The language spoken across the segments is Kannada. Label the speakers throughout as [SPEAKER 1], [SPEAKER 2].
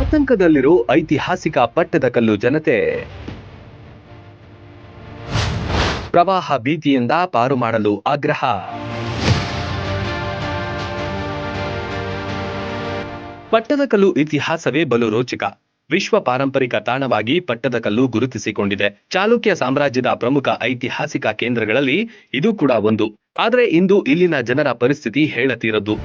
[SPEAKER 1] ಆತಂಕದಲ್ಲಿರೋ ಐತಿಹಾಸಿಕ ಪಟ್ಟದಕಲ್ಲು ಜನತೆ ಪ್ರವಾಹ ಭೀತಿಯಿಂದ ಪಾರು ಮಾಡಲು ಆಗ್ರಹ. ಪಟ್ಟದಕಲ್ಲು ಇತಿಹಾಸವೇ ಬಲು ರೋಚಕ. ವಿಶ್ವ ಪಾರಂಪರಿಕ ತಾಣವಾಗಿ ಪಟ್ಟದಕಲ್ಲು ಗುರುತಿಸಿಕೊಂಡಿದೆ. ಚಾಲುಕ್ಯ ಸಾಮ್ರಾಜ್ಯದ ಪ್ರಮುಖ ಐತಿಹಾಸಿಕ ಕೇಂದ್ರಗಳಲ್ಲಿ ಇದು ಕೂಡ ಒಂದು. ಆದರೆ ಇಂದು ಇಲ್ಲಿನ ಜನರ ಪರಿಸ್ಥಿತಿ ಹೇಳತೀರದ್ದು.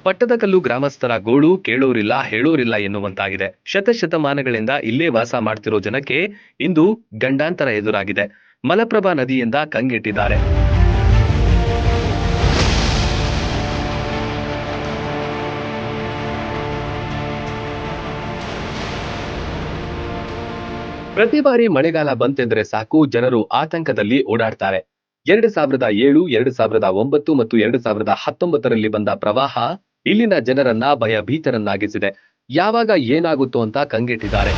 [SPEAKER 1] ಪಟ್ಟದಕಲ್ಲು ಗ್ರಾಮಸ್ಥರ ಗೋಳು ಕೇಳೋರಿಲ್ಲ ಹೇಳೋರಿಲ್ಲ ಎನ್ನುವಂತಾಗಿದೆ. ಶತಶತಮಾನಗಳಿಂದ ಇಲ್ಲೇ ವಾಸ ಮಾಡ್ತಿರೋ ಜನಕ್ಕೆ ಇಂದು ಗಂಡಾಂತರ ಎದುರಾಗಿದೆ. ಮಲಪ್ರಭಾ ನದಿಯಿಂದ ಕಂಗೆಟ್ಟಿದ್ದಾರೆ. ಪ್ರತಿ ಬಾರಿ ಮಳೆಗಾಲ ಬಂತೆಂದ್ರೆ ಸಾಕು, ಜನರು ಆತಂಕದಲ್ಲಿ ಓಡಾಡ್ತಾರೆ. 2007, 2009 ಮತ್ತು 2019ರಲ್ಲಿ ಬಂದ ಪ್ರವಾಹ ಇಲ್ಲಿನ ಜನರನ್ನ ಭಯಭೀತರನ್ನಾಗಿಸಿದೆ. ಯಾವಾಗ ಏನಾಗುತ್ತೋ ಅಂತ ಕಂಗೆಟ್ಟಿದ್ದಾರೆ.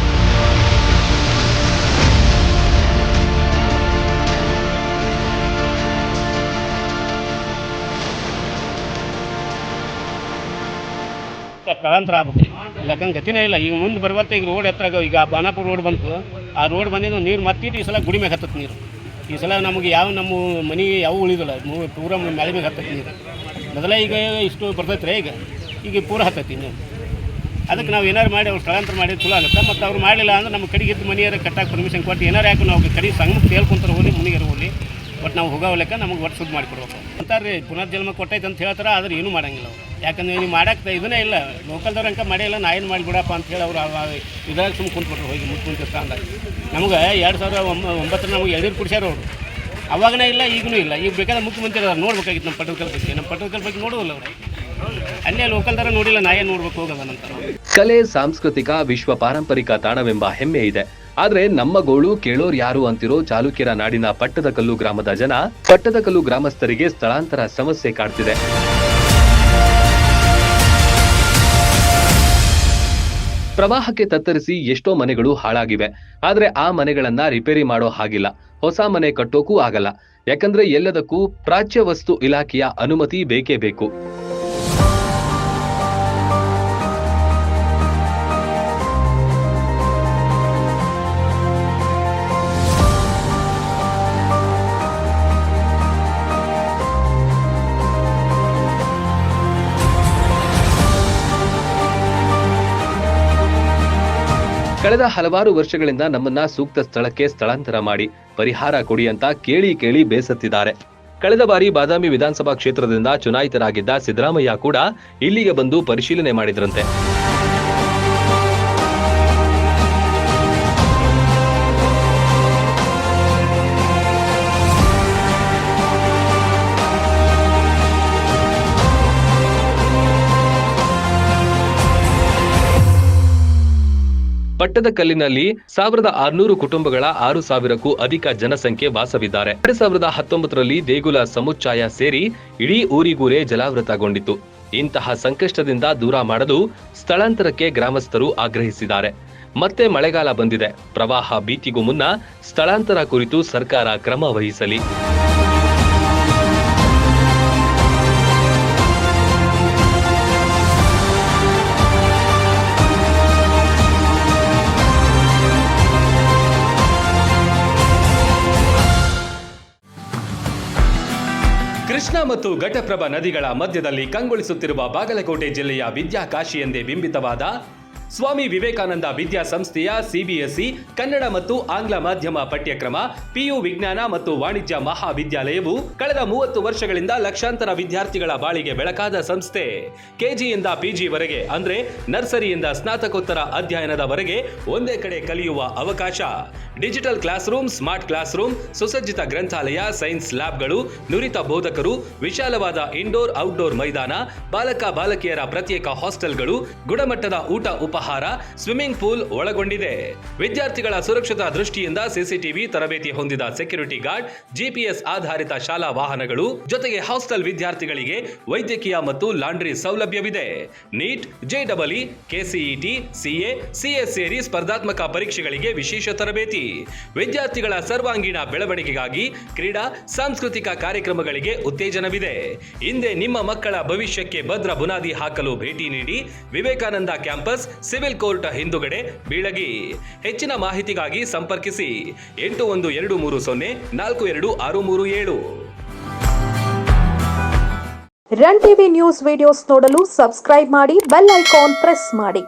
[SPEAKER 2] ಸ್ಥಳಾಂತರ ಆಗ್ಬೇಕು. ಯಾಕಂದ್ರೆ ಗತಿನೇ ಇಲ್ಲ. ಈಗ ಮುಂದೆ ಬರುವಂತೆ ಈಗ ರೋಡ್ ಎತ್ತರ, ಈಗ ಬಾನಾಪುರ ರೋಡ್ ಬಂತು. ಆ ರೋಡ್ ಬಂದಿದ್ದು ನೀರು ಮತ್ತಿಟ್ಟು ಈ ಸಲ ಗುಡಿ ಮ್ಯಾಗ ಹತ್ತತ್ತೆ ನೀರು. ಈ ಸಲ ನಮಗೆ ಯಾವ ನಮ್ಮ ಮನೆಗೆ ಯಾವ ಉಳಿದಿಲ್ಲ, ಪೂರ ಮಳೆ ಮ್ಯಾಗ ಹತ್ತತ್ತೆ ನೀರು. ಮೊದಲೇ ಈಗ ಇಷ್ಟು ಬರ್ತೈತೆ ಈಗ ಪೂರ ಹತ್ತೈತಿ ನೀವು. ಅದಕ್ಕೆ ನಾವು ಏನಾರು ಮಾಡಿ ಅವ್ರು ಸ್ಥಳಾಂತರ ಮಾಡಿ ಚಲೋ ಆಗುತ್ತೆ. ಮತ್ತು ಅವ್ರು ಮಾಡಲಿಲ್ಲ ಅಂದ್ರೆ ನಮ್ಮ ಕಡೆಗೆ ಇದ್ದು ಮನೆಯಾರ ಕಟ್ಟಾಗಿ ಪರ್ಮಿಷನ್ ಕೊಟ್ಟು ಏನಾರು ಯಾಕೆ ನಾವು ಕಡೆ ಸಂಗಮಕ್ಕೆ ತೇಳ್ಕೊಂತಾರೆ ಹೋಗಿ ಮುನಿಗೆ ಹೋಗಿ ಬಟ್ ನಾವು ಹೋಗೋ ಲೆಕ್ಕ ನಮಗೆ ಒಟ್ಟು ಸುದ್ದು ಮಾಡಿಕೊಡ್ಬೇಕು ಅಂತಾರೆ. ಪುನರ್ಜನ್ಮ ಕೊಟ್ಟೈತೆ ಅಂತ ಹೇಳ್ತಾರೆ, ಆದ್ರೆ ಏನೂ ಮಾಡಂಗಿಲ್ಲ ಅವರು. ಯಾಕಂದ್ರೆ ನೀವು ಮಾಡಕ್ಕೆ ಇದನ್ನೇ ಇಲ್ಲ, ಲೋಕಲ್ದವ್ರು ಅಂಕ ಮಾಡಿಲ್ಲ, ನಾ ಏನು ಮಾಡಿಬಿಡಪ್ಪ ಅಂತ ಹೇಳಿ ಅವ್ರು ಇದ್ರಾಗ ಸುಮ್ಮನೆ ಕುಂತ್ಬಿಟ್ರು ಹೋಗಿ ಮುಖ್ಯಮಂತ್ರಿ ಸ್ಥಾನದಾಗ. ನಮಗೆ 2009 ನಮಗೆ ಎಳ್ನೀರು ಕುಡಿಸ್ಯಾರ ಅವರು. ಅವಾಗನೇ ಇಲ್ಲ, ಈಗಲೂ ಇಲ್ಲ. ಈಗ ಬೇಕಾದ್ರೆ ಮುಖ್ಯಮಂತ್ರಿ ಅವ್ರು ನೋಡ್ಬೇಕಾಗಿತ್ತು ನಮ್ಮ ಪಟ್ಟದಕಲ್ಲು ಬಗ್ಗೆ. ನಮ್ಮ ಪಟ್ಟದಕಲ್ಲು ಬಗ್ಗೆ ನೋಡೋದಿಲ್ಲ ಅವರು. ಅಲ್ಲೇ ಲೋಕಲ್ದರ ನೋಡಿಲ್ಲ, ನಾ ಏನು ನೋಡ್ಬೇಕು ಹೋಗೋದನಂತ.
[SPEAKER 1] ಕಲೆ, ಸಾಂಸ್ಕೃತಿಕ, ವಿಶ್ವ ಪಾರಂಪರಿಕ ತಾಣವೆಂಬ ಹೆಮ್ಮೆ ಇದೆ. ಆದ್ರೆ ನಮ್ಮ ಗೋಳು ಕೇಳೋರ್ ಯಾರು ಅಂತಿರೋ ಚಾಲುಕ್ಯರ ನಾಡಿನ ಪಟ್ಟದಕಲ್ಲು ಗ್ರಾಮದ ಜನ, ಪಟ್ಟದಕಲ್ಲು ಗ್ರಾಮಸ್ಥರಿಗೆ ಸ್ಥಳಾಂತರ ಸಮಸ್ಯೆ ಕಾಡ್ತಿದೆ. ಪ್ರವಾಹಕ್ಕೆ ತತ್ತರಿಸಿ ಎಷ್ಟೋ ಮನೆಗಳು ಹಾಳಾಗಿವೆ. ಆದ್ರೆ ಆ ಮನೆಗಳನ್ನ ರಿಪೇರಿ ಮಾಡೋ ಹಾಗಿಲ್ಲ, ಹೊಸ ಮನೆ ಕಟ್ಟೋಕೂ ಆಗಲ್ಲ. ಯಾಕಂದ್ರೆ ಎಲ್ಲದಕ್ಕೂ ಪ್ರಾಚ್ಯ ವಸ್ತು ಇಲಾಖೆಯ ಅನುಮತಿ ಬೇಕೇ ಬೇಕು. ಕಳೆದ ಹಲವಾರು ವರ್ಷಗಳಿಂದ ನಮ್ಮನ್ನ ಸೂಕ್ತ ಸ್ಥಳಕ್ಕೆ ಸ್ಥಳಾಂತರ ಮಾಡಿ ಪರಿಹಾರ ಕೊಡಿ ಅಂತ ಕೇಳಿ ಕೇಳಿ ಬೇಸತ್ತಿದ್ದಾರೆ. ಕಳೆದ ಬಾರಿ ಬಾದಾಮಿ ವಿಧಾನಸಭಾ ಕ್ಷೇತ್ರದಿಂದ ಚುನಾಯಿತರಾಗಿದ್ದ ಸಿದ್ದರಾಮಯ್ಯ ಕೂಡ ಇಲ್ಲಿಗೆ ಬಂದು ಪರಿಶೀಲನೆ ಮಾಡಿದ್ರಂತೆ. ಪಟ್ಟದಕಲ್ಲಿನಲ್ಲಿ 1600 ಕುಟುಂಬಗಳ 6000ಕ್ಕೂ ಅಧಿಕ ಜನಸಂಖ್ಯೆ ವಾಸವಿದ್ದಾರೆ. 2019ರಲ್ಲಿ ದೇಗುಲ ಸಮುಚ್ಛಾಯ ಸೇರಿ ಇಡೀ ಊರಿಗೂರೇ ಜಲಾವೃತಗೊಂಡಿತ್ತು. ಇಂತಹ ಸಂಕಷ್ಟದಿಂದ ದೂರ ಮಾಡಲು ಸ್ಥಳಾಂತರಕ್ಕೆ ಗ್ರಾಮಸ್ಥರು ಆಗ್ರಹಿಸಿದ್ದಾರೆ. ಮತ್ತೆ ಮಳೆಗಾಲ ಬಂದಿದೆ. ಪ್ರವಾಹ ಭೀತಿಗೂ ಮುನ್ನ ಸ್ಥಳಾಂತರ ಕುರಿತು ಸರ್ಕಾರ ಕ್ರಮ ವಹಿಸಲಿ. ಕೃಷ್ಣಾ ಮತ್ತು ಘಟಪ್ರಭಾ ನದಿಗಳ ಮಧ್ಯದಲ್ಲಿ ಕಂಗೊಳಿಸುತ್ತಿರುವ ಬಾಗಲಕೋಟೆ ಜಿಲ್ಲೆಯ ವಿದ್ಯಾಕಾಶಿ ಎಂದೇ ಬಿಂಬಿತವಾದ ಸ್ವಾಮಿ ವಿವೇಕಾನಂದ ವಿದ್ಯಾಸಂಸ್ಥೆಯ ಸಿಬಿಎಸ್ಇ ಕನ್ನಡ ಮತ್ತು ಆಂಗ್ಲ ಮಾಧ್ಯಮ ಪಠ್ಯಕ್ರಮ ಪಿಯು ವಿಜ್ಞಾನ ಮತ್ತು ವಾಣಿಜ್ಯ ಮಹಾವಿದ್ಯಾಲಯವು ಕಳೆದ 30 ವರ್ಷಗಳಿಂದ ಲಕ್ಷಾಂತರ ವಿದ್ಯಾರ್ಥಿಗಳ ಬಾಳಿಗೆ ಬೆಳಕಾದ ಸಂಸ್ಥೆ. ಕೆಜಿಯಿಂದ ಪಿಜಿವರೆಗೆ ಅಂದ್ರೆ ನರ್ಸರಿಯಿಂದ ಸ್ನಾತಕೋತ್ತರ ಅಧ್ಯಯನದವರೆಗೆ ಒಂದೇ ಕಡೆ ಕಲಿಯುವ ಅವಕಾಶ. Digital class room, smart class room, ಸುಸಜ್ಜಿತ ಗ್ರಂಥಾಲಯ, ಸೈನ್ಸ್ ಲ್ಯಾಬ್ಗಳು, ನುರಿತ ಬೋಧಕರು, ವಿಶಾಲವಾದ ಇಂಡೋರ್ ಔಟ್ಡೋರ್ ಮೈದಾನ, ಬಾಲಕ ಬಾಲಕಿಯರ ಪ್ರತ್ಯೇಕ ಹಾಸ್ಟೆಲ್ಗಳು, ಗುಣಮಟ್ಟದ ಊಟ ಅಲ್ಪಾಹಾರ, ಸ್ವಿಮ್ಮಿಂಗ್ ಪೂಲ್ ಒಳಗೊಂಡಿದೆ. ವಿದ್ಯಾರ್ಥಿಗಳ ಸುರಕ್ಷತಾ ದೃಷ್ಟಿಯಿಂದ ಸಿಸಿಟಿವಿ ತರಬೇತಿ ಹೊಂದಿದ ಸೆಕ್ಯೂರಿಟಿ ಗಾರ್ಡ್, ಜಿಪಿಎಸ್ ಆಧಾರಿತ ಶಾಲಾ ವಾಹನಗಳು, ಜೊತೆಗೆ ಹಾಸ್ಟೆಲ್ ವಿದ್ಯಾರ್ಥಿಗಳಿಗೆ ವೈದ್ಯಕೀಯ ಮತ್ತು ಲಾಂಡ್ರಿ ಸೌಲಭ್ಯವಿದೆ. NEET, JEE, KCET, CA, CS ಸೇರಿ ಸ್ಪರ್ಧಾತ್ಮಕ ಪರೀಕ್ಷೆಗಳಿಗೆ ವಿಶೇಷ ತರಬೇತಿ. ವಿದ್ಯಾರ್ಥಿಗಳ ಸರ್ವಾಂಗೀಣ ಬೆಳವಣಿಗೆಗಾಗಿ ಕ್ರೀಡಾ, ಸಾಂಸ್ಕೃತಿಕ ಕಾರ್ಯಕ್ರಮಗಳಿಗೆ ಉತ್ತೇಜನವಿದೆ. ಹಿಂದೆ ನಿಮ್ಮ ಮಕ್ಕಳ ಭವಿಷ್ಯಕ್ಕೆ ಭದ್ರ ಬುನಾದಿ ಹಾಕಲು ಭೇಟಿ ನೀಡಿ. ವಿವೇಕಾನಂದ ಕ್ಯಾಂಪಸ್, ಸಿವಿಲ್ ಕೋರ್ಟ್ ಹಿಂದುಗಡೆ, ಬೀಳಗಿ. ಹೆಚ್ಚಿನ ಮಾಹಿತಿಗಾಗಿ ಸಂಪರ್ಕಿಸಿ 8123 0423637.
[SPEAKER 3] ರನ್ ಟಿವಿ ನ್ಯೂಸ್ ವಿಡಿಯೋಸ್ ನೋಡಲು ಸಬ್ಸ್ಕ್ರೈಬ್ ಮಾಡಿ, ಬೆಲ್ ಐಕಾನ್ ಪ್ರೆಸ್ ಮಾಡಿ.